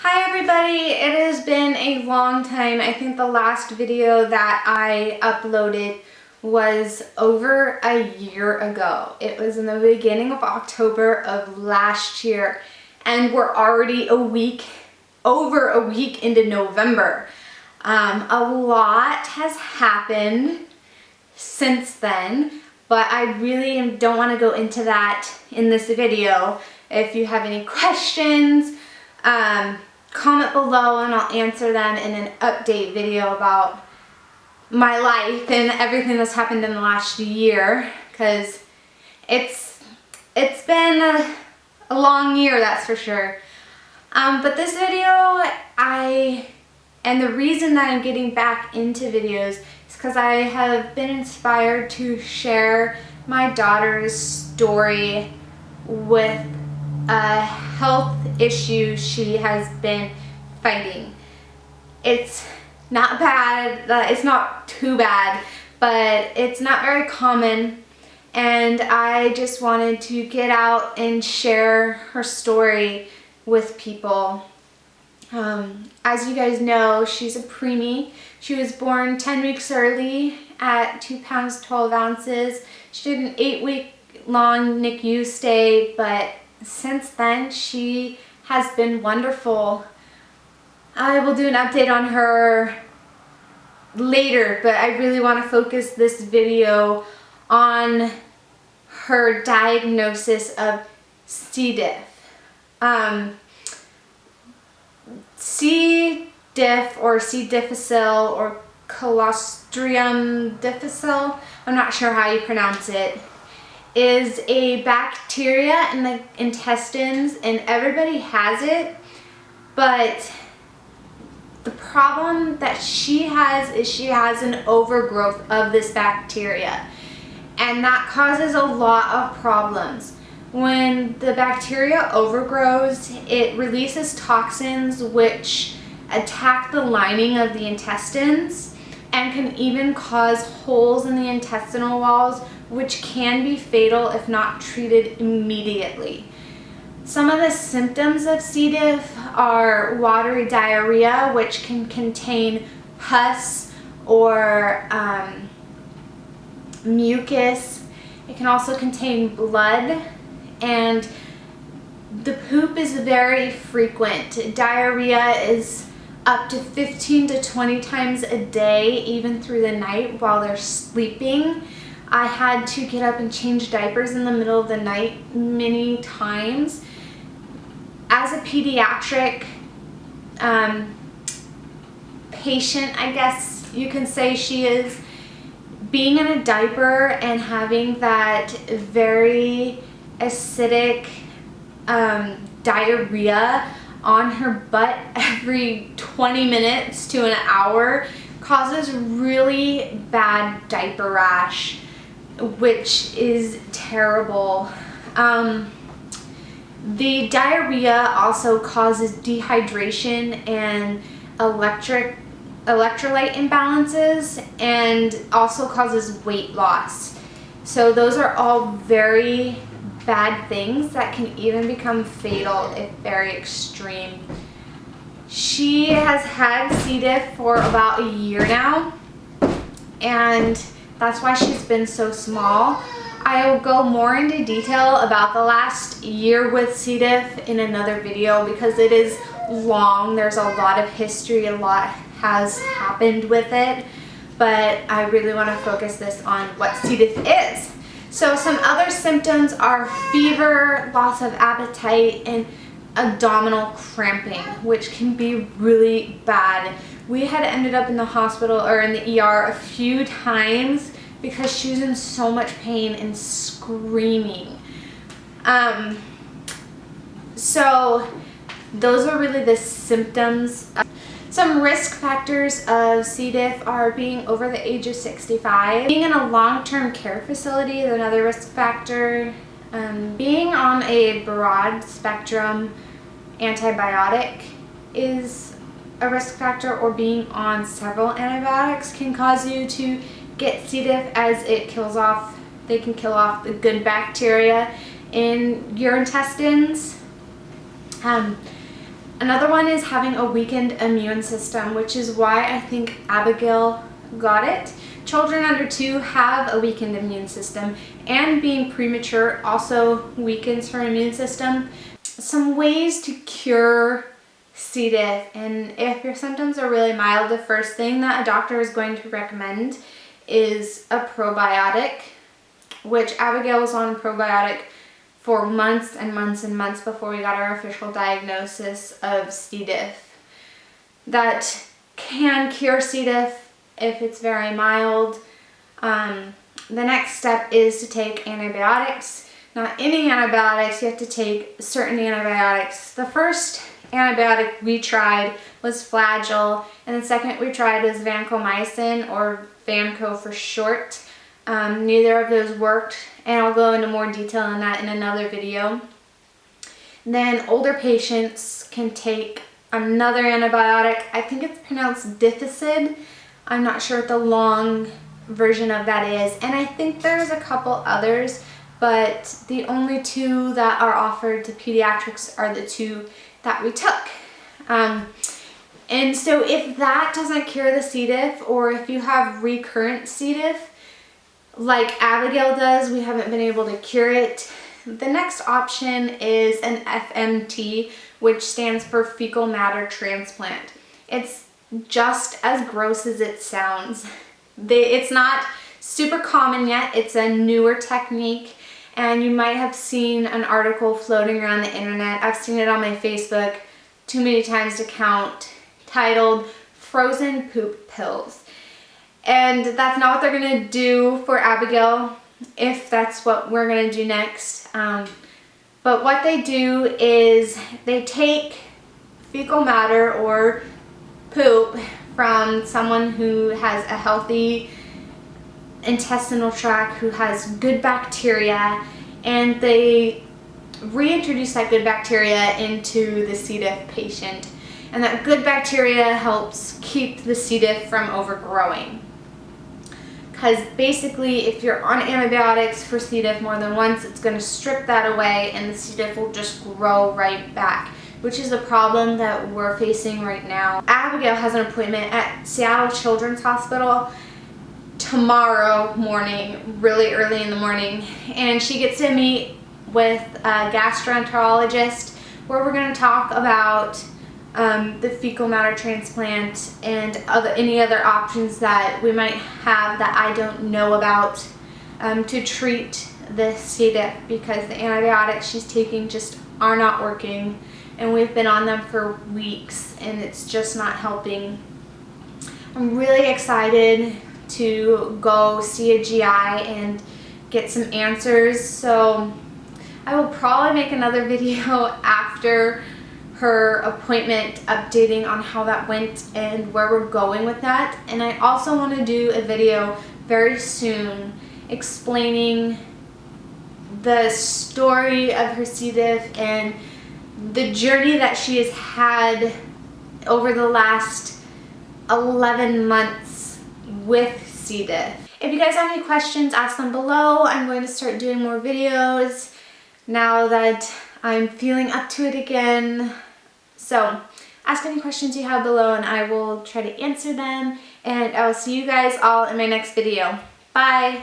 Hi everybody, it has been a long time. I think the last video that I uploaded was over a year ago. It was in the beginning of October of last year and we're already over a week into November. A lot has happened since then, but I really don't want to go into that in this video. If you have any questions, comment below and I'll answer them in an update video about my life and everything that's happened in the last year, because it's been a long year, that's for sure. But this video, and the reason that I'm getting back into videos is because I have been inspired to share my daughter's story with a health issue she has been fighting. It's not bad, it's not too bad, but it's not very common, and I just wanted to get out and share her story with people. As you guys know, she's a preemie. She was born 10 weeks early at 2 pounds 12 ounces. She did an 8-week long NICU stay, but since then she has been wonderful. I will do an update on her later, but I really want to focus this video on her diagnosis of C. diff. C. diff or C. difficile or Clostridium difficile, I'm not sure how you pronounce it, is a bacteria in the intestines, and everybody has it, but the problem that she has is she has an overgrowth of this bacteria, and that causes a lot of problems. When the bacteria overgrows, it releases toxins which attack the lining of the intestines and can even cause holes in the intestinal walls, which can be fatal if not treated immediately. Some of the symptoms of C. diff are watery diarrhea, which can contain pus or mucus. It can also contain blood, and the poop is very frequent. Diarrhea is up to 15 to 20 times a day, even through the night while they're sleeping. I had to get up and change diapers in the middle of the night many times. As a pediatric patient, I guess you can say she is, being in a diaper and having that very acidic diarrhea on her butt every 20 minutes to an hour causes really bad diaper rash, which is terrible. The diarrhea also causes dehydration and electrolyte imbalances, and also causes weight loss. So those are all very bad things that can even become fatal if very extreme. She has had C. diff for about a year now, and that's why she's been so small. I will go more into detail about the last year with C. diff in another video because it is long. There's a lot of history, a lot has happened with it, but I really want to focus this on what C. diff is. So some other symptoms are fever, loss of appetite, and abdominal cramping, which can be really bad. We had ended up in the hospital or in the ER a few times because she was in so much pain and screaming. So those are really the symptoms. Some risk factors of C. diff are being over the age of 65. Being in a long-term care facility is another risk factor. Being on a broad spectrum antibiotic is a risk factor, or being on several antibiotics can cause you to get C. diff, as they can kill off the good bacteria in your intestines. Another one is having a weakened immune system, which is why I think Abigail got it. Children under 2 have a weakened immune system, and being premature also weakens her immune system. Some ways to cure C. diff, and if your symptoms are really mild, the first thing that a doctor is going to recommend is a probiotic, which Abigail was on a probiotic for months and months and months before we got our official diagnosis of C. diff. That can cure C. diff if it's very mild. The next step is to take antibiotics. Not any antibiotics, you have to take certain antibiotics. The first antibiotic we tried was Flagyl, and the second we tried was vancomycin, or Vanco for short. Neither of those worked, and I'll go into more detail on that in another video. Then older patients can take another antibiotic. I think it's pronounced Difficid. I'm not sure what the long version of that is, and I think there's a couple others, but the only 2 that are offered to pediatrics are the 2 that we took. And so if that doesn't cure the C. diff, or if you have recurrent C. diff, like Abigail does, we haven't been able to cure it, the next option is an FMT, which stands for fecal matter transplant. It's just as gross as it sounds. It's not super common yet. It's a newer technique, and you might have seen an article floating around the internet. I've seen it on my Facebook too many times to count, titled Frozen Poop Pills. And that's not what they're going to do for Abigail, if that's what we're going to do next. But what they do is they take fecal matter or poop from someone who has a healthy intestinal tract, who has good bacteria, and they reintroduce that good bacteria into the C. diff patient. And that good bacteria helps keep the C. diff from overgrowing. Because basically, if you're on antibiotics for C. diff more than once, it's going to strip that away and the C. diff will just grow right back, which is a problem that we're facing right now. Abigail has an appointment at Seattle Children's Hospital tomorrow morning, really early in the morning, and she gets to meet with a gastroenterologist where we're going to talk about the fecal matter transplant and any other options that we might have that I don't know about to treat the C. diff, because the antibiotics she's taking just are not working, and we've been on them for weeks and it's just not helping. I'm really excited to go see a GI and get some answers, so I will probably make another video after her appointment updating on how that went and where we're going with that. And I also want to do a video very soon explaining the story of her C. diff and the journey that she has had over the last 11 months with C. diff. If you guys have any questions, ask them below. I'm going to start doing more videos now that I'm feeling up to it again. So ask any questions you have below and I will try to answer them, and I will see you guys all in my next video. Bye!